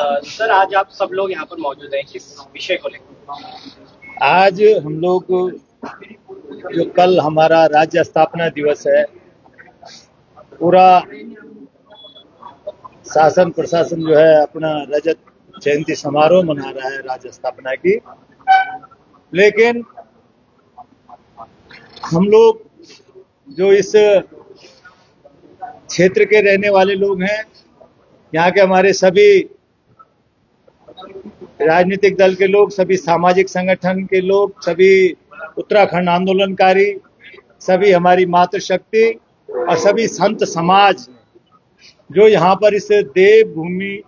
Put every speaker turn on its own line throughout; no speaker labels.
Sir आज आप सब लोग यहाँ पर मौजूद हैं किस विषय को लेकर?
आज हम लोग जो कल हमारा राज्य स्थापना दिवस है, पूरा शासन प्रशासन जो है अपना रजत जयंती समारोह मना रहा है राज्य स्थापना की। लेकिन हम लोग जो इस क्षेत्र के रहने वाले लोग हैं, यहाँ के हमारे सभी राजनीतिक दल के लोग, सभी सामाजिक संगठन के लोग, सभी उत्तराखंड आंदोलनकारी, सभी हमारी मातृशक्ति और सभी संत समाज जो यहाँ पर इस देवभूमि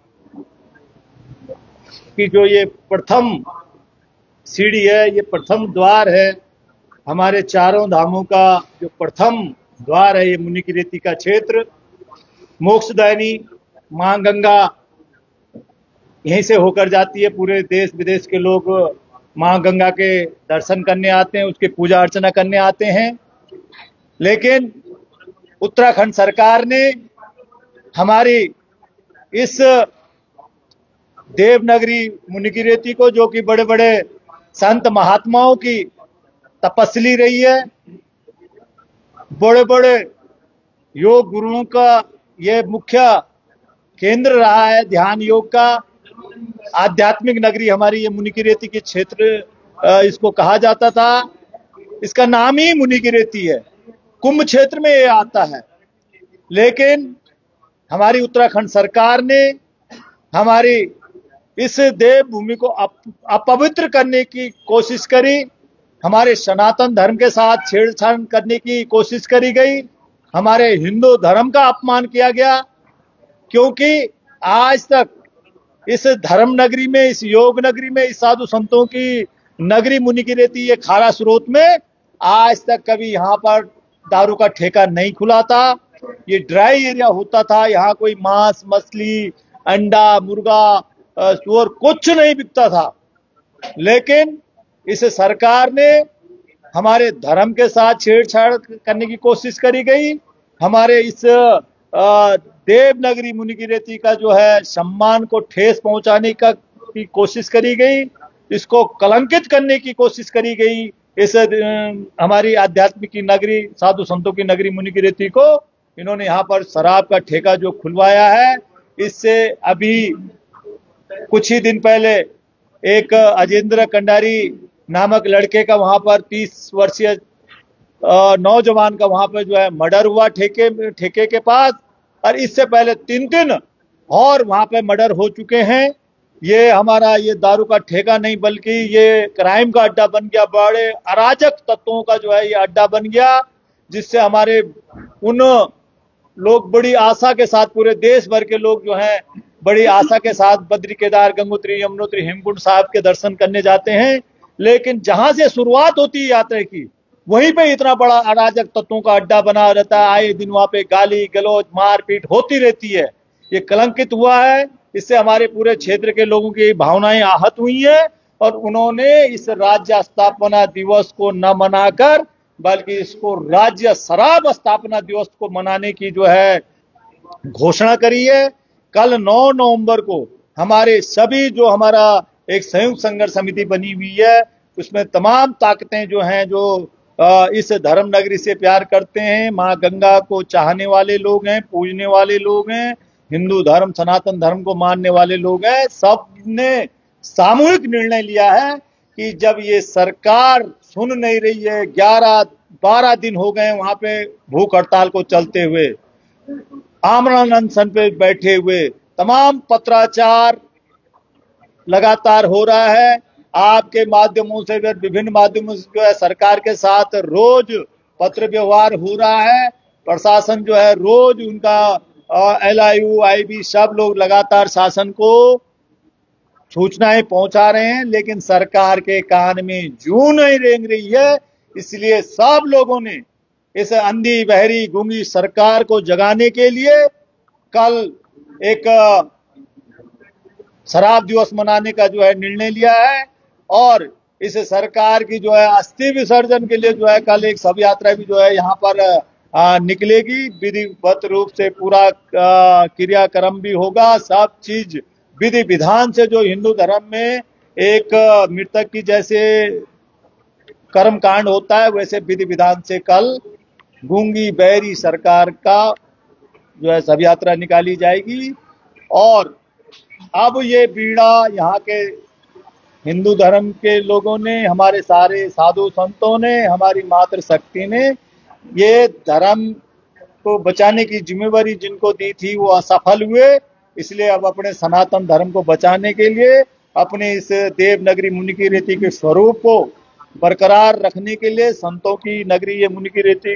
की जो ये प्रथम सीढ़ी है, ये प्रथम द्वार है, हमारे चारों धामों का जो प्रथम द्वार है, ये मुनिकीरेती का क्षेत्र, मोक्षदायिनी मां गंगा यहीं से होकर जाती है। पूरे देश विदेश के लोग मां गंगा के दर्शन करने आते हैं, उसकी पूजा अर्चना करने आते हैं। लेकिन उत्तराखंड सरकार ने हमारी इस देवनगरी मुनिकीरेती को, जो कि बड़े बड़े संत महात्माओं की तपस्वी रही है, बड़े बड़े योग गुरुओं का ये मुख्य केंद्र रहा है, ध्यान योग का आध्यात्मिक नगरी हमारी ये मुनिकीरेती के क्षेत्र इसको कहा जाता था। इसका नाम ही मुनिकीरेती है, कुंभ क्षेत्र में ये आता है। लेकिन हमारी उत्तराखंड सरकार ने हमारी इस देवभूमि को अपवित्र करने की कोशिश करी, हमारे सनातन धर्म के साथ छेड़छाड़ करने की कोशिश करी गई, हमारे हिंदू धर्म का अपमान किया गया। क्योंकि आज तक इस धर्म नगरी में, इस योग नगरी में, इस साधु संतों की नगरी मुनिकीरेती ये खारा स्रोत में आज तक कभी यहाँ पर दारू का ठेका नहीं खुला था। ये ड्राई एरिया होता था, यहाँ कोई मांस मछली अंडा मुर्गा सुअर कुछ नहीं बिकता था। लेकिन इस सरकार ने हमारे धर्म के साथ छेड़छाड़ करने की कोशिश करी गई, हमारे इस देवनगरी मुनिकीरेती का जो है सम्मान को ठेस पहुंचाने की कोशिश करी गई, इसको कलंकित करने की कोशिश करी गई। इस हमारी आध्यात्मिक की नगरी, साधु संतों की नगरी मुनिकीरेती को इन्होंने यहाँ पर शराब का ठेका जो खुलवाया है, इससे अभी कुछ ही दिन पहले एक अजेंद्र कंडारी नामक लड़के का वहां पर 30 वर्षीय नौजवान का वहां पर जो है मर्डर हुआ ठेके के पास। और इससे पहले 3 और वहां पे मर्डर हो चुके हैं। ये हमारा ये दारू का ठेका नहीं बल्कि ये क्राइम का अड्डा बन गया, बड़े अराजक तत्वों का जो है ये अड्डा बन गया, जिससे हमारे उन लोग बड़ी आशा के साथ, पूरे देश भर के लोग जो हैं बड़ी आशा के साथ बद्री केदार गंगोत्री यमुनोत्री हेमकुंड साहब के दर्शन करने जाते हैं। लेकिन जहां से शुरुआत होती है यात्रा की, वहीं पे इतना बड़ा अराजक तत्वों का अड्डा बना रहता है। आए दिन वहां पे गाली गलौज मारपीट होती रहती है। ये कलंकित हुआ है, इससे हमारे पूरे क्षेत्र के लोगों की भावनाएं आहत हुई हैं और उन्होंने इस राज्य स्थापना दिवस को न मनाकर बल्कि इसको राज्य शराब स्थापना दिवस को मनाने की जो है घोषणा करी है। कल 9 नवंबर को हमारे सभी जो हमारा एक संयुक्त संघर्ष समिति बनी हुई है, उसमें तमाम ताकतें जो हैं, जो इस धर्म नगरी से प्यार करते हैं, मां गंगा को चाहने वाले लोग हैं, पूजने वाले लोग हैं, हिंदू धर्म सनातन धर्म को मानने वाले लोग हैं, सब ने सामूहिक निर्णय लिया है कि जब ये सरकार सुन नहीं रही है, 11-12 दिन हो गए वहां पे भूख हड़ताल को चलते हुए, आमरण अनशन पे बैठे हुए, तमाम पत्राचार लगातार हो रहा है। आपके माध्यमों से, विभिन्न माध्यमों से जो है सरकार के साथ रोज पत्र व्यवहार हो रहा है। प्रशासन जो है रोज उनका LIU IB सब लोग लगातार शासन को सूचनाएं पहुंचा रहे हैं, लेकिन सरकार के कान में जूं नहीं रेंग रही है। इसलिए सब लोगों ने इस अंधी बहरी गूंगी सरकार को जगाने के लिए कल एक शराब दिवस मनाने का जो है निर्णय लिया है और इस सरकार की जो है अस्थि विसर्जन के लिए जो है कल एक शव यात्रा भी जो है यहाँ पर निकलेगी। विधिवत रूप से पूरा क्रियाक्रम भी होगा, सब चीज विधि विधान से जो हिंदू धर्म में एक मृतक की जैसे कर्म कांड होता है, वैसे विधि विधान से कल गूंगी बहरी सरकार का जो है शव यात्रा निकाली जाएगी। और अब ये बीड़ा यहाँ के हिंदू धर्म के लोगों ने, हमारे सारे साधु संतों ने, हमारी मातृशक्ति ने ये धर्म को बचाने की जिम्मेवारी जिनको दी थी वो असफल हुए। इसलिए अब अपने सनातन धर्म को बचाने के लिए, अपने इस देवनगरी मुनि की रीति के स्वरूप को बरकरार रखने के लिए, संतों की नगरी ये मुनि की रीति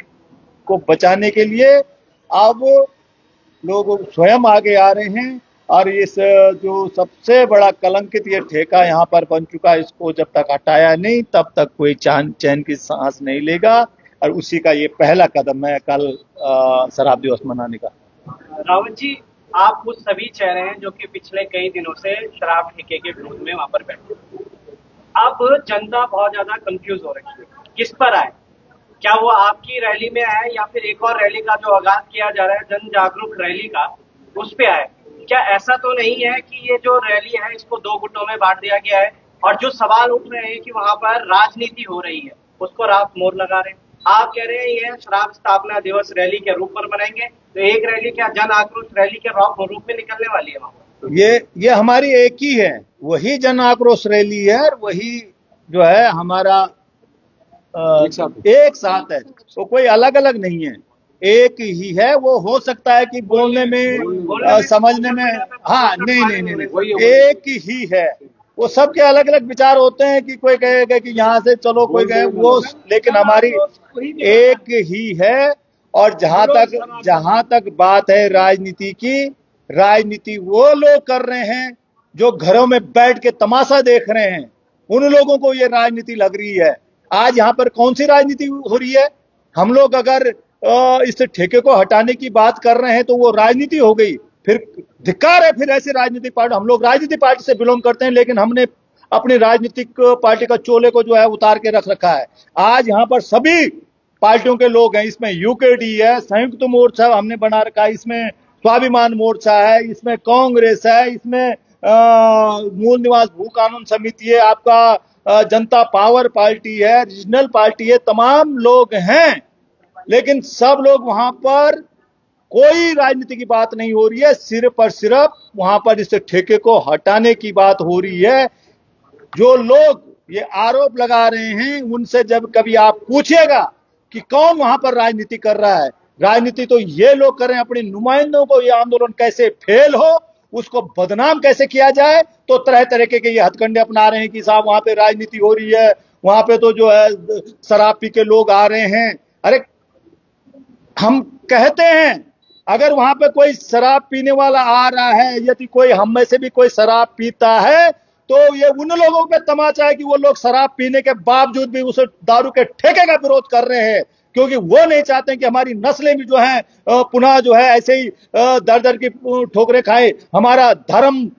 को बचाने के लिए अब लोग स्वयं आगे आ रहे हैं। और इस जो सबसे बड़ा कलंकित ये ठेका यहाँ पर बन चुका है, इसको जब तक हटाया नहीं तब तक कोई चैन की सांस नहीं लेगा। और उसी का ये पहला कदम है कल शराब दिवस मनाने का।
रावत जी, आप उस सभी चेहरे हैं जो कि पिछले कई दिनों से शराब ठेके के विरोध में वहां पर बैठे। अब जनता बहुत ज्यादा कंफ्यूज हो रही है, किस पर आए? क्या वो आपकी रैली में आए या फिर एक और रैली का जो आगाज किया जा रहा है जन जागरूक रैली का, उस पे आए? क्या ऐसा तो नहीं है कि ये जो रैली है इसको दो गुटों में बांट दिया गया है और जो सवाल उठ रहे हैं कि वहां पर राजनीति हो रही है उसको आप मोड़ लगा रहे हैं? आप कह रहे हैं ये शराब स्थापना दिवस रैली के रूप पर बनाएंगे, तो एक रैली क्या जन आक्रोश रैली के रूप में निकलने वाली है वहां पर?
ये हमारी एक ही है, वही जन आक्रोश रैली है और वही जो है हमारा एक साथ है, वो कोई अलग अलग नहीं है, एक ही है। वो हो सकता है कि बोलने में समझने में, हाँ नहीं, एक ही है। वो सबके अलग अलग विचार होते हैं कि कोई कहेगा कि यहाँ से चलो, कोई कहे वो, लेकिन हमारी एक ही है। और जहां तक बात है राजनीति की, राजनीति वो लोग कर रहे हैं जो घरों में बैठ के तमाशा देख रहे हैं, उन लोगों को ये राजनीति लग रही है। आज यहाँ पर कौन सी राजनीति हो रही है? हम लोग अगर इस ठेके को हटाने की बात कर रहे हैं तो वो राजनीति हो गई। फिर धिक्कार है फिर ऐसी राजनीतिक पार्टी। हम लोग राजनीतिक पार्टी से बिलोंग करते हैं, लेकिन हमने अपनी राजनीतिक पार्टी का चोले को जो है उतार के रख रखा है। आज यहाँ पर सभी पार्टियों के लोग हैं, इसमें यूकेडी है, संयुक्त मोर्चा हमने बना रखा है, इसमें स्वाभिमान मोर्चा है, इसमें कांग्रेस है, इसमें मूल निवास भू कानून समिति है, आपका जनता पावर पार्टी है, रीजनल पार्टी है, तमाम लोग हैं। लेकिन सब लोग वहां पर कोई राजनीति की बात नहीं हो रही है, सिर्फ और सिर्फ वहां पर इस ठेके को हटाने की बात हो रही है। जो लोग ये आरोप लगा रहे हैं उनसे जब कभी आप पूछिएगा कि कौन वहां पर राजनीति कर रहा है, राजनीति तो ये लोग कर रहे हैं। अपने नुमाइंदों को ये आंदोलन कैसे फेल हो, उसको बदनाम कैसे किया जाए, तो तरह तरह के ये हथकंडे अपना रहे हैं कि साहब वहां पे राजनीति हो रही है, वहां पे तो जो है शराब पी के लोग आ रहे हैं। अरे हम कहते हैं अगर वहां पे कोई शराब पीने वाला आ रहा है, यदि कोई हम में से भी कोई शराब पीता है, तो ये उन लोगों पे तमाचा है कि वो लोग शराब पीने के बावजूद भी उस दारू के ठेके का विरोध कर रहे हैं, क्योंकि वो नहीं चाहते कि हमारी नस्लें भी जो है पुनः जो है ऐसे ही दर दर की ठोकरें खाए, हमारा धर्म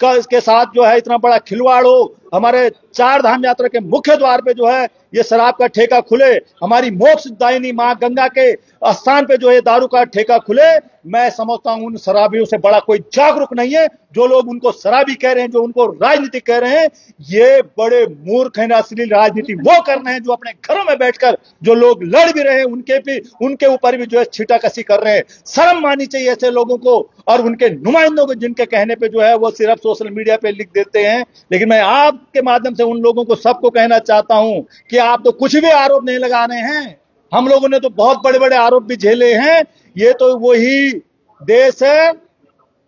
के साथ जो है इतना बड़ा खिलवाड़ हो, हमारे चार धाम यात्रा के मुख्य द्वार पे जो है ये शराब का ठेका खुले, हमारी मोक्षदायिनी मां गंगा के स्थान पे जो है दारू का ठेका खुले। मैं समझता हूं उन शराबियों से बड़ा कोई जागरूक नहीं है। जो लोग उनको शराबी कह रहे हैं, जो उनको राजनीति कह रहे हैं, ये बड़े मूर्ख हैं। असली राजनीति वो कर रहे हैं जो अपने घरों में बैठकर जो लोग लड़ भी रहे हैं उनके ऊपर भी जो है छीटाकशी कर रहे हैं। शर्म माननी चाहिए ऐसे लोगों को और उनके नुमाइंदों को, जिनके कहने पे जो है वो सिर्फ सोशल मीडिया पे लिख देते हैं। लेकिन मैं आपके माध्यम से उन लोगों को सबको कहना चाहता हूं कि आप तो कुछ भी आरोप नहीं लगा रहे हैं, हम लोगों ने तो बहुत बड़े बड़े आरोप भी झेले हैं। ये तो वही देश है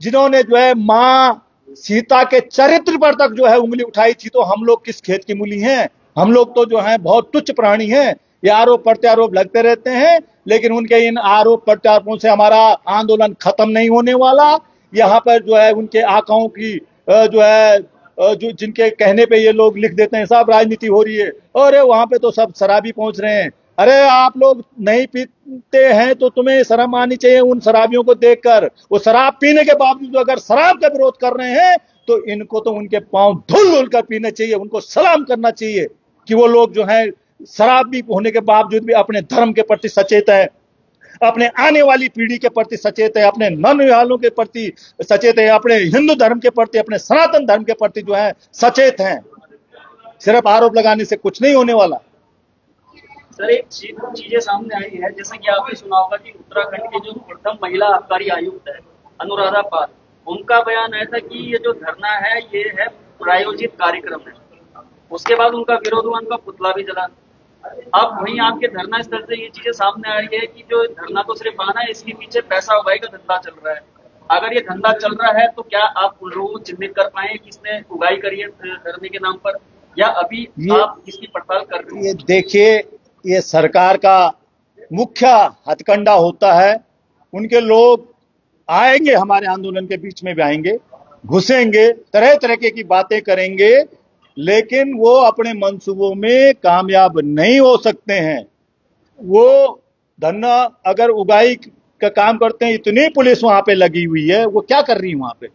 जिन्होंने जो है मां सीता के चरित्र पर तक जो है उंगली उठाई थी, तो हम लोग किस खेत की मूली हैं? हम लोग तो जो है बहुत तुच्छ प्राणी हैं। ये आरोप प्रत्यारोप लगते रहते हैं, लेकिन उनके इन आरोप प्रत्यारोपों से हमारा आंदोलन खत्म नहीं होने वाला। यहाँ पर जो है उनके आकाओं की जो है जो जिनके कहने पे ये लोग लिख देते हैं साहब राजनीति हो रही है, अरे वहां पे तो सब शराबी पहुंच रहे हैं। अरे आप लोग नहीं पीते हैं तो तुम्हें शर्म आनी चाहिए उन शराबियों को देखकर। वो शराब पीने के बावजूद अगर शराब का विरोध कर रहे हैं तो इनको तो उनके पांव धुल धुल कर पीने चाहिए, उनको सलाम करना चाहिए कि वो लोग जो है शराबी होने के बावजूद भी अपने धर्म के प्रति सचेत है। अपने आने वाली पीढ़ी के प्रति सचेत है, अपने नौनिहालों के प्रति सचेत है, अपने हिंदू धर्म के प्रति, अपने सनातन धर्म के प्रति जो है सचेत हैं। सिर्फ आरोप लगाने से कुछ नहीं होने वाला।
सर, एक चीजें सामने आई है, जैसे कि आपने सुना होगा कि उत्तराखंड की जो प्रथम महिला आबकारी आयुक्त है अनुराधा पाल, उनका बयान आया था कि ये जो धरना है ये है प्रायोजित कार्यक्रम है। उसके बाद उनका विरोध हुआ, उनका पुतला भी जला। अब वहीं आपके धरना स्थल से ये चीजें सामने आ रही है कि जो धरना तो सिर्फ बहाना है, इसके पीछे पैसा उगाई का धंधा चल रहा है। अगर ये धंधा चल रहा है तो क्या आप उन लोगों को चिन्हित कर पाए किसने उगाई करी है धरने के नाम पर, या अभी आप इसकी पड़ताल कर रहे हैं?
ये देखिए, ये सरकार का मुख्य हथकंडा होता है। उनके लोग आएंगे, हमारे आंदोलन के बीच में भी आएंगे, घुसेंगे, तरह तरह की बातें करेंगे, लेकिन वो अपने मंसूबों में कामयाब नहीं हो सकते हैं। वो धरना अगर उगाई का काम करते हैं, इतनी पुलिस वहां पे लगी हुई है, वो क्या कर रही है वहां पे?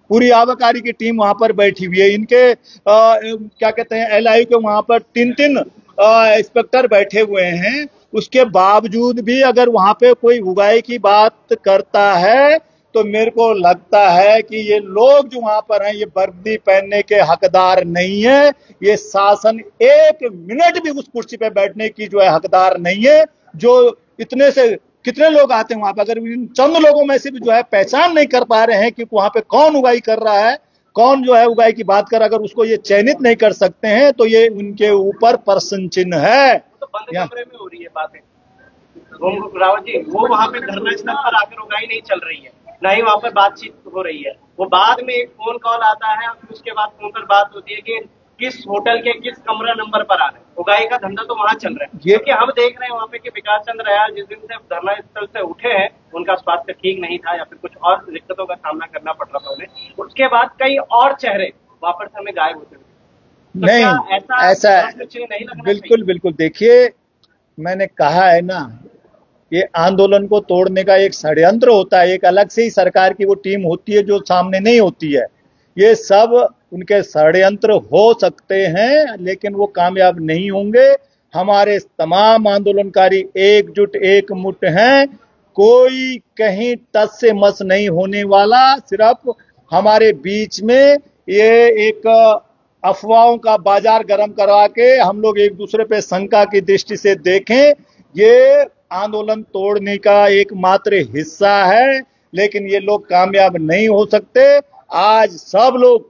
पूरी आबकारी की टीम वहां पर बैठी हुई है। इनके क्या कहते हैं, एलआई के वहां पर 3-3 इंस्पेक्टर बैठे हुए हैं। उसके बावजूद भी अगर वहां पे कोई उगाई की बात करता है तो मेरे को लगता है कि ये लोग जो वहां पर हैं, ये वर्दी पहनने के हकदार नहीं है। ये शासन 1 मिनट भी उस कुर्सी पे बैठने की जो है हकदार नहीं है। जो इतने से कितने लोग आते हैं वहां पर, अगर इन चंद लोगों में से भी जो है पहचान नहीं कर पा रहे हैं कि वहां पे कौन उगाई कर रहा है, कौन जो है उगाई की बात कर, अगर उसको ये चयनित नहीं कर सकते हैं तो ये उनके ऊपर प्रश्न चिन्ह है।
तो बंद कमरे में हो रही है बातें रावत जी, वो वहां पे धरना स्थल पर आकर उगाई नहीं चल रही है, ना ही वहां पर बातचीत हो रही है। वो बाद में एक फोन कॉल आता है और फिर उसके बाद फोन पर बात होती है कि किस होटल के किस कमरा नंबर पर आ रहे हैं। उगाई का धंधा तो वहां चल रहा है, क्योंकि हम देख रहे हैं वहां पे कि विकास चंद्र दयाल जिस दिन से धरना स्थल से उठे हैं, उनका स्वास्थ्य ठीक नहीं था या फिर कुछ और दिक्कतों का सामना करना पड़ रहा था उन्हें। उसके बाद कई और चेहरे वापस हमें गायब होते हुए, तो
नहीं ऐसा
नहीं लगना
बिल्कुल बिल्कुल। देखिए, मैंने कहा है ना, ये आंदोलन को तोड़ने का एक षड्यंत्र होता है। एक अलग से ही सरकार की वो टीम होती है जो सामने नहीं होती है। ये सब उनके षड्यंत्र हो सकते हैं, लेकिन वो कामयाब नहीं होंगे। हमारे तमाम आंदोलनकारी एकजुट एकमुट हैं। कोई कहीं टस से मस नहीं होने वाला। सिर्फ हमारे बीच में ये एक अफवाहों का बाजार गर्म करवा के हम लोग एक दूसरे पे शंका की दृष्टि से देखें, ये आंदोलन तोड़ने का एकमात्र हिस्सा है, लेकिन ये लोग कामयाब नहीं हो सकते। आज सब लोग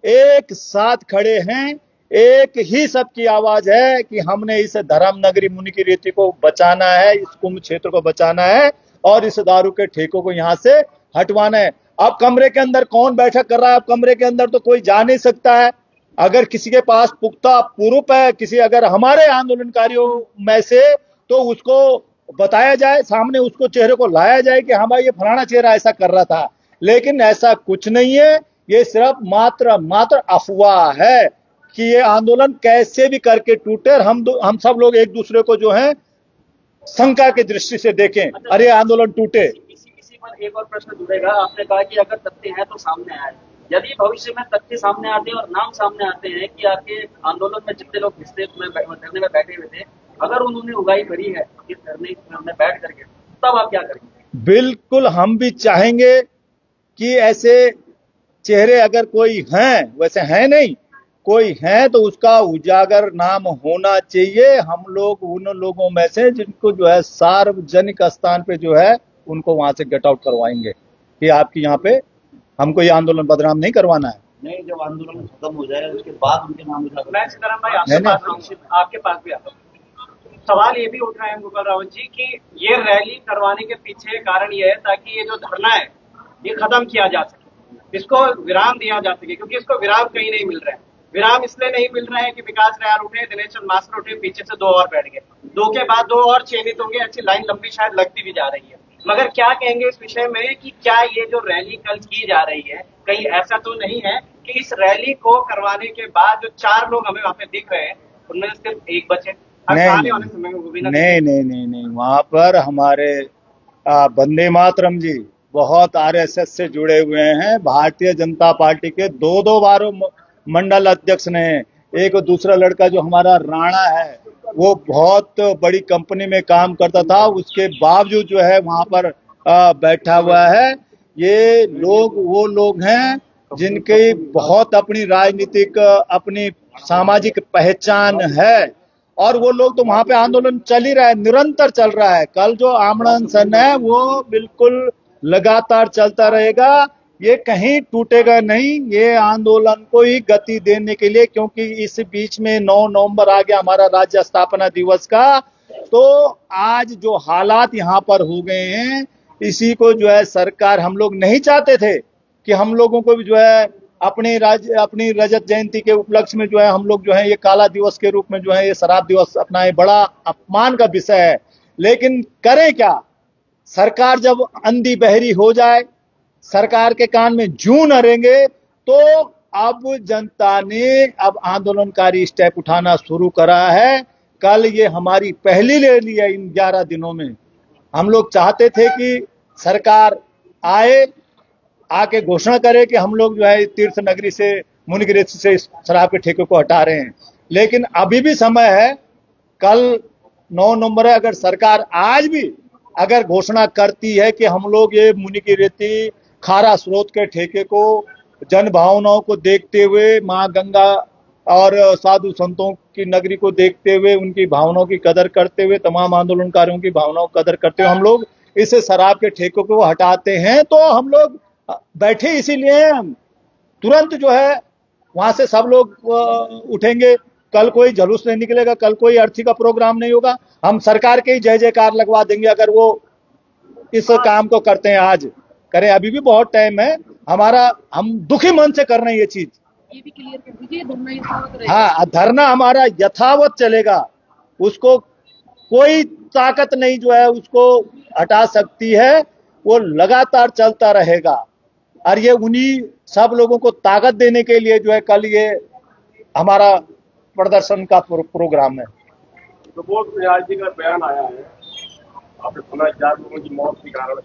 एक साथ खड़े हैं, एक ही सबकी आवाज है कि हमने इस धर्म नगरी मुनि की रीति को बचाना है, इस कुंभ क्षेत्र को बचाना है और इस दारू के ठेकों को यहां से हटवाना है। अब कमरे के अंदर कौन बैठक कर रहा है, अब कमरे के अंदर तो कोई जा नहीं सकता है। अगर किसी के पास पुख्ता प्रूफ है, किसी अगर हमारे आंदोलनकारियों में से, तो उसको बताया जाए, सामने उसको चेहरे को लाया जाए कि हमारा ये फलाना चेहरा ऐसा कर रहा था। लेकिन ऐसा कुछ नहीं है। ये सिर्फ मात्र अफवाह है कि ये आंदोलन कैसे भी करके टूटे और हम सब लोग एक दूसरे को जो है शंका की दृष्टि से देखें, अरे आंदोलन टूटे।
इसी पर एक और प्रश्न जुड़ेगा। आपने कहा कि अगर तथ्य है तो सामने आए। यदि भविष्य में तथ्य सामने आते हैं और नाम सामने आते हैं कि आपके आंदोलन में जितने लोग धरने में बैठे हुए थे, अगर उन्होंने उगाई करी है इस धरने में बैठ करके, तब आप क्या करेंगे?
बिल्कुल, हम भी चाहेंगे कि ऐसे चेहरे अगर कोई हैं, वैसे हैं नहीं, कोई हैं तो उसका उजागर नाम होना चाहिए। हम लोग उन लोगों में से जिनको जो है सार्वजनिक स्थान पे जो है उनको वहां से गेट आउट करवाएंगे कि आपकी यहाँ पे हमको ये आंदोलन बदनाम नहीं करवाना है।
नहीं, जब आंदोलन खत्म हो जाए उसके बाद उनके नाम उजागर।
मैं सीताराम भाई आपके पास भी आता हूँ। सवाल ये भी उठ रहा है गोपाल रावत जी कि ये रैली करवाने के पीछे कारण ये है ताकि ये जो धरना है ये खत्म किया जा सके, इसको विराम दिया जा सके, क्योंकि इसको विराम कहीं नहीं मिल रहा है। विराम इसलिए नहीं मिल रहा है कि विकास दयाल उठे, दिनेश चंद्र मास्टर उठे, पीछे से 2 और बैठ गए, 2 के बाद 2 और चयनित होंगे। अच्छी लाइन लंबी शायद लगती भी जा रही है। मगर क्या कहेंगे इस विषय में कि क्या ये जो रैली कल की जा रही है, कहीं ऐसा तो नहीं है कि इस रैली को करवाने के बाद जो 4 लोग हमें वहां पे दिख रहे हैं उनमें सिर्फ एक बचे?
नहीं, वहां पर हमारे वंदे मातरम जी बहुत आरएसएस से जुड़े हुए हैं। भारतीय जनता पार्टी के 2 बार मंडल अध्यक्ष ने, एक दूसरा लड़का जो हमारा राणा है वो बहुत बड़ी कंपनी में काम करता था, उसके बावजूद जो है वहां पर बैठा हुआ है। ये लोग वो लोग हैं जिनकी बहुत अपनी राजनीतिक, अपनी सामाजिक पहचान है, और वो लोग तो वहां पे आंदोलन चल ही रहा है, निरंतर चल रहा है। कल जो आमरण अनशन है वो बिल्कुल लगातार चलता रहेगा, ये कहीं टूटेगा नहीं, ये आंदोलन को ही गति देने के लिए, क्योंकि इस बीच में 9 नवंबर आ गया हमारा राज्य स्थापना दिवस का। तो आज जो हालात यहाँ पर हो गए हैं, इसी को जो है सरकार, हम लोग नहीं चाहते थे कि हम लोगों को भी जो है अपनी रजत जयंती के उपलक्ष्य में जो है हम लोग जो है ये काला दिवस के रूप में जो है ये शराब दिवस अपनाए, बड़ा अपमान का विषय है। लेकिन करें क्या, सरकार जब अंधी बहरी हो जाए, सरकार के कान में जूं न रेंगे, तो अब जनता ने अब आंदोलनकारी स्टेप उठाना शुरू करा है। कल ये हमारी पहली रैली है इन 11 दिनों में। हम लोग चाहते थे कि सरकार आके घोषणा करे कि हम लोग जो है तीर्थ नगरी से, मुनिगिरी से शराब के ठेके को हटा रहे हैं, लेकिन अभी भी समय है। कल 9 नवंबर है, अगर सरकार आज भी अगर घोषणा करती है कि हम लोग ये मुनिगिरी खारा स्रोत के ठेके को जन भावनाओं को देखते हुए, मां गंगा और साधु संतों की नगरी को देखते हुए, उनकी भावनाओं की कदर करते हुए, तमाम आंदोलनकारियों की भावनाओं की कदर करते हुए हम लोग इस शराब के ठेकों को हटाते हैं, तो हम लोग बैठे इसीलिए हम तुरंत जो है वहां से सब लोग उठेंगे। कल कोई जुलूस नहीं निकलेगा, कल कोई अर्थी का प्रोग्राम नहीं होगा, हम सरकार के ही जय जयकार लगवा देंगे अगर वो इस काम को करते हैं। आज करें, अभी भी बहुत टाइम है हमारा, हम दुखी मन से कर रहे हैं ये चीज।
ये भी क्लियर कर दीजिए, धरना यथावत रहेगा।
हाँ, धरना हमारा यथावत चलेगा, उसको कोई ताकत नहीं जो है उसको हटा सकती है, वो लगातार चलता रहेगा। और ये उन्हीं सब लोगों को ताकत देने के लिए जो है कल ये हमारा प्रदर्शन का प्रोग्राम है।
तो वो जी का बयान आया है, आपने सुना 4 लोगों की मौत के कारण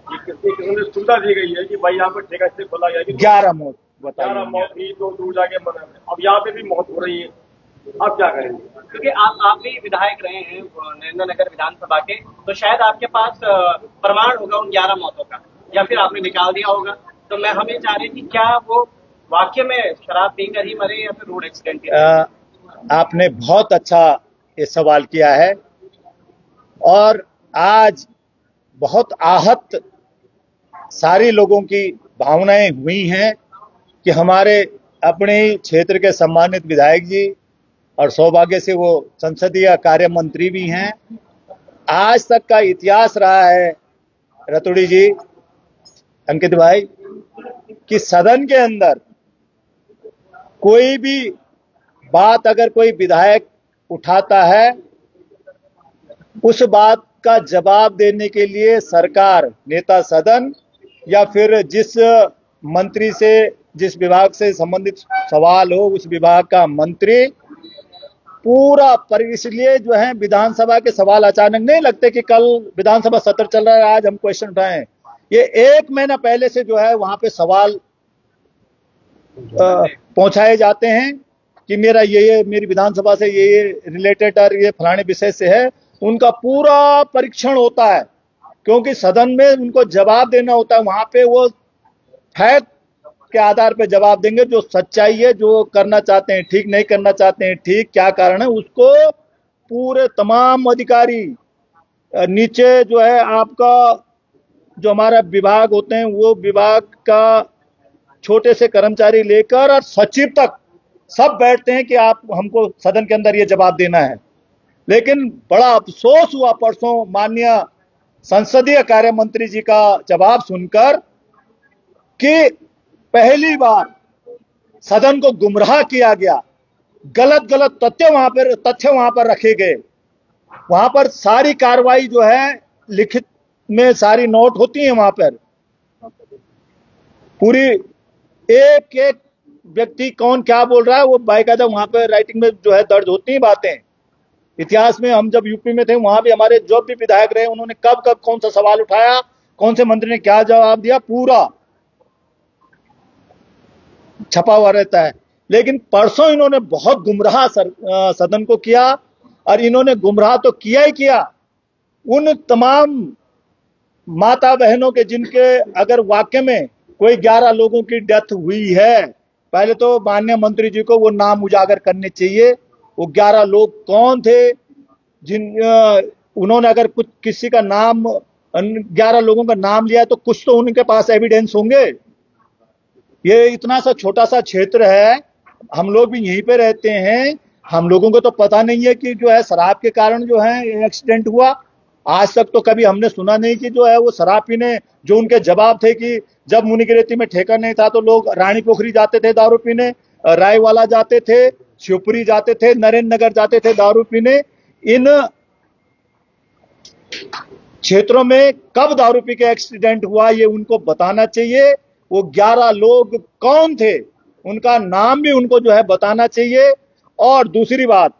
ये किसी सुविधा दी गई है कि भाई यहाँ पर ठेका से खोला गया कि
11 मौत,
11 मौत हुई, तो दूर जाके अब यहाँ पे भी मौत हो रही है, अब क्या करेंगे?
क्योंकि आप भी विधायक रहे हैं नरेंद्र नगर विधानसभा के, तो शायद आपके पास प्रमाण होगा उन 11 मौतों का, या फिर आपने निकाल दिया होगा। तो मैं हमें चाह रही थी, क्या वो वाकई में शराब पीकर ही मरे या फिर रोड एक्सीडेंट?
आपने बहुत अच्छा ये सवाल किया है, और आज बहुत आहत सारी लोगों की भावनाएं हुई हैं कि हमारे अपने क्षेत्र के सम्मानित विधायक जी, और सौभाग्य से वो संसदीय कार्य मंत्री भी हैं। आज तक का इतिहास रहा है रतुड़ी जी, अंकित भाई, कि सदन के अंदर कोई भी बात अगर कोई विधायक उठाता है, उस बात का जवाब देने के लिए सरकार, नेता सदन, या फिर जिस मंत्री से, जिस विभाग से संबंधित सवाल हो, उस विभाग का मंत्री पूरा पर, इसलिए जो है विधानसभा के सवाल अचानक नहीं लगते कि कल विधानसभा सत्र चल रहा है आज हम क्वेश्चन उठाएं। ये 1 महीना पहले से जो है वहां पे सवाल पहुंचाए जाते हैं कि मेरा ये मेरी विधानसभा से ये रिलेटेड और ये फलाने विषय से है। उनका पूरा परीक्षण होता है, क्योंकि सदन में उनको जवाब देना होता है। वहां पे वो फैक्ट के आधार पे जवाब देंगे, जो सच्चाई है, जो करना चाहते हैं ठीक, नहीं करना चाहते हैं ठीक, क्या कारण है, उसको पूरे तमाम अधिकारी नीचे जो है आपका जो हमारा विभाग होते हैं, वो विभाग का छोटे से कर्मचारी लेकर और सचिव तक सब बैठते हैं कि आप हमको सदन के अंदर ये जवाब देना है। लेकिन बड़ा अफसोस हुआ परसों माननीय संसदीय कार्य मंत्री जी का जवाब सुनकर कि पहली बार सदन को गुमराह किया गया, गलत गलत तथ्य वहां पर रखे गए। वहां पर सारी कार्रवाई जो है लिखित में सारी नोट होती है, वहां पर पूरी एक एक व्यक्ति कौन क्या बोल रहा है वो बाकायदा वहां पर राइटिंग में जो है दर्ज होती हैं बातें। इतिहास में हम जब यूपी में थे, वहां भी हमारे जो भी विधायक रहे, उन्होंने कब कब कौन सा सवाल उठाया, कौन से मंत्री ने क्या जवाब दिया, पूरा छपा हुआ रहता है। लेकिन परसों इन्होंने बहुत गुमराह सदन को किया, और इन्होंने गुमराह तो किया ही किया उन तमाम माता बहनों के जिनके अगर वाकई में कोई 11 लोगों की डेथ हुई है, पहले तो माननीय मंत्री जी को वो नाम उजागर करने चाहिए। वो 11 लोग कौन थे जिन उन्होंने अगर कुछ किसी का नाम 11 लोगों का नाम लिया तो कुछ तो उनके पास एविडेंस होंगे। ये इतना सा छोटा सा क्षेत्र है, हम लोग भी यहीं पे रहते हैं, हम लोगों को तो पता नहीं है कि जो है शराब के कारण जो है एक्सीडेंट हुआ। आज तक तो कभी हमने सुना नहीं कि जो है वो शराब पीने, जो उनके जवाब थे कि जब मुनिगिरेती में ठेका नहीं था तो लोग रानी पोखरी जाते थे दारू पीने, रायवाला जाते थे, शिवपुरी जाते थे, नरेंद्र नगर जाते थे दारू पीने। इन क्षेत्रों में कब दारू पी के एक्सीडेंट हुआ ये उनको बताना चाहिए। वो 11 लोग कौन थे उनका नाम भी उनको जो है बताना चाहिए। और दूसरी बात,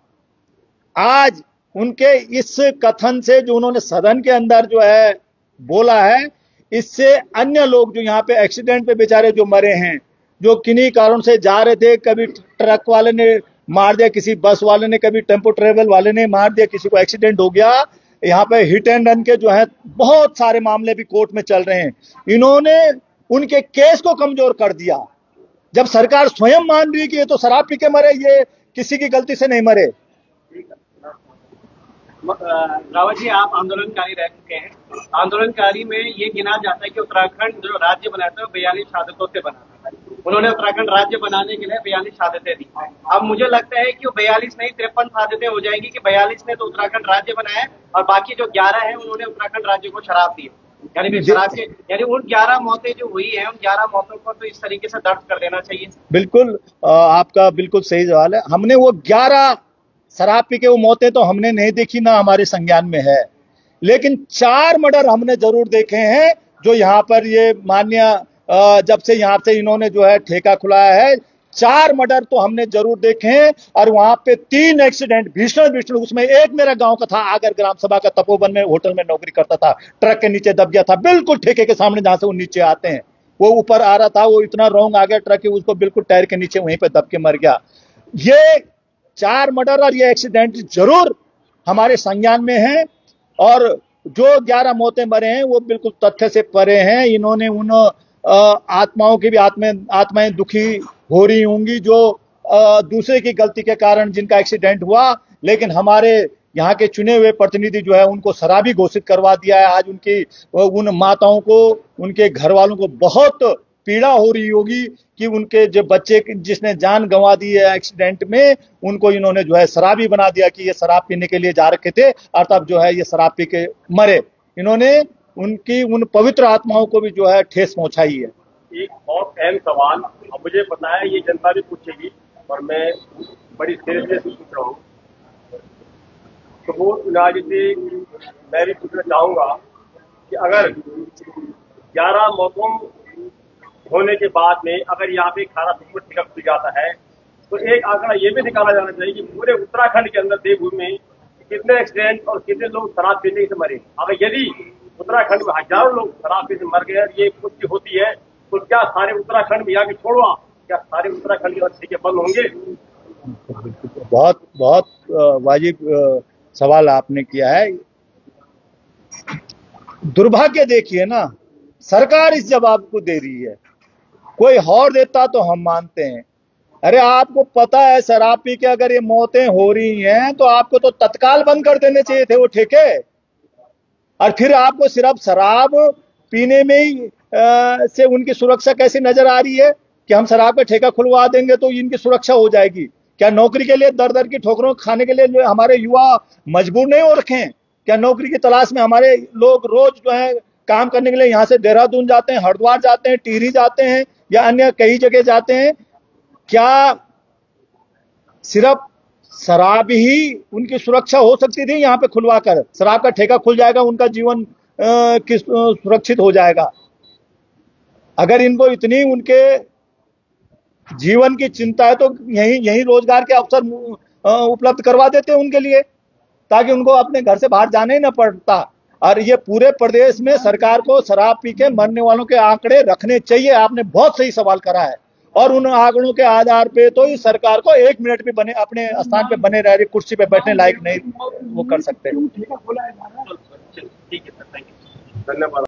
आज उनके इस कथन से जो उन्होंने सदन के अंदर जो है बोला है, इससे अन्य लोग जो यहाँ पे एक्सीडेंट पे बेचारे जो मरे हैं, जो किन्हीं कारण से जा रहे थे, कभी ट्रक वाले ने मार दिया, किसी बस वाले ने, कभी टेम्पो ट्रेवल वाले ने मार दिया, किसी को एक्सीडेंट हो गया। यहाँ पे हिट एंड रन के जो है बहुत सारे मामले भी कोर्ट में चल रहे हैं। इन्होंने उनके केस को कमजोर कर दिया, जब सरकार स्वयं मान रही कि ये तो शराब पी के मरे, ये किसी की गलती से नहीं मरे।
रावत जी, आप आंदोलनकारी रह चुके हैं। आंदोलनकारी में ये गिना जाता है कि उत्तराखंड जो राज्य बना था वो 42 शहादतों से बना था। उन्होंने उत्तराखंड राज्य बनाने के लिए 42 शहादतें दी। अब मुझे लगता है कि वो 42 नहीं 53 शहादतें हो जाएंगी कि 42 ने तो उत्तराखंड राज्य बनाया और बाकी जो 11 है उन्होंने उत्तराखंड राज्य को शराब दी। यानी शराब के, यानी उन 11 मौतें जो हुई है, उन 11 मौतों को तो इस तरीके से दर्ज कर देना चाहिए।
बिल्कुल, आपका बिल्कुल सही सवाल है। हमने वो 11 शराब पी के वो मौतें तो हमने नहीं देखी, ना हमारे संज्ञान में है, लेकिन 4 मर्डर हमने जरूर देखे हैं जो यहाँ पर ये मान्य जब से यहाँ से इन्होंने जो है ठेका खुलाया है, 4 मर्डर तो हमने जरूर देखे हैं। और वहां पे 3 एक्सीडेंट भीषण, उसमें एक मेरा गांव का था, आगर ग्राम सभा का, तपोवन में होटल में नौकरी करता था, ट्रक के नीचे दब गया था, बिल्कुल ठेके के सामने जहां से वो नीचे आते हैं, वो ऊपर आ रहा था, वो इतना रॉन्ग आ गया ट्रक के, उसको बिल्कुल टायर के नीचे वहीं पे दब के मर गया। ये 4 मर्डर और ये एक्सीडेंट जरूर हमारे संज्ञान में है। और जो 11 मौतें मरे हैं वो बिल्कुल तथ्य से परे हैं। इन्होंने उन आत्माओं की भी आत्माएं दुखी हो रही होंगी जो दूसरे की गलती के कारण जिनका एक्सीडेंट हुआ, लेकिन हमारे यहाँ के चुने हुए प्रतिनिधि जो है उनको शराबी घोषित करवा दिया है। आज उनकी उन माताओं को, उनके घर वालों को बहुत पीड़ा हो रही होगी कि उनके जो बच्चे जिसने जान गंवा दी है एक्सीडेंट में, उनको इन्होंने जो है शराबी बना दिया कि ये शराब पीने के लिए जा रखे थे और तब जो है ये शराब पी के मरे। इन्होंने उनकी उन पवित्र आत्माओं को भी जो है ठेस पहुंचाई है।
एक बहुत अहम सवाल, अब मुझे पता है ये जनता भी पूछेगी और मैं बड़ी सीरियसनेस से पूछ रहा हूँ, तो वो इलाज से मैं भी पूछना चाहूंगा कि अगर 11 मौतों होने के बाद में अगर यहाँ पे खाना सुपर ठेका खुल जाता है तो एक आंकड़ा ये भी निकाला जाना चाहिए कि पूरे उत्तराखंड के अंदर देवभूमि में कितने एक्सीडेंट और कितने लोग शराब पीने से मरे। अगर यदि उत्तराखंड में हजारों लोग शराब पीने से मर गए, ये पुष्टि होती है, तो क्या सारे उत्तराखंड में यहाँ के छोड़ो आप, क्या सारे उत्तराखंड के ठेके बंद होंगे?
बहुत बहुत वाजिब सवाल आपने किया है। दुर्भाग्य देखिए ना, सरकार इस जवाब को दे रही है, कोई और देता तो हम मानते हैं। अरे आपको पता है शराब पी के अगर ये मौतें हो रही हैं तो आपको तो तत्काल बंद कर देने चाहिए थे वो ठेके, और फिर आपको सिर्फ शराब पीने में ही से उनकी सुरक्षा कैसी नजर आ रही है कि हम शराब का ठेका खुलवा देंगे तो इनकी सुरक्षा हो जाएगी। क्या नौकरी के लिए दर दर की ठोकरों खाने के लिए हमारे युवा मजबूर नहीं हो रखे हैं? क्या नौकरी की तलाश में हमारे लोग रोज जो है काम करने के लिए यहाँ से देहरादून जाते हैं, हरिद्वार जाते हैं, टिहरी जाते हैं या अन्य कई जगह जाते हैं? क्या सिर्फ शराब ही उनकी सुरक्षा हो सकती थी? यहाँ पे खुलवा कर शराब का ठेका खुल जाएगा, उनका जीवन सुरक्षित हो जाएगा। अगर इनको इतनी उनके जीवन की चिंता है तो यही रोजगार के अवसर उपलब्ध करवा देते उनके लिए, ताकि उनको अपने घर से बाहर जाने ही न पड़ता। और ये पूरे प्रदेश में सरकार को शराब पी के मरने वालों के आंकड़े रखने चाहिए। आपने बहुत सही सवाल करा है, और उन आंकड़ों के आधार पे तो इस सरकार को 1 मिनट भी बने अपने स्थान पे बने रह रही, कुर्सी पे बैठने लायक नहीं वो कर सकते।
ठीक है सर, थैंक यू।
धन्यवाद।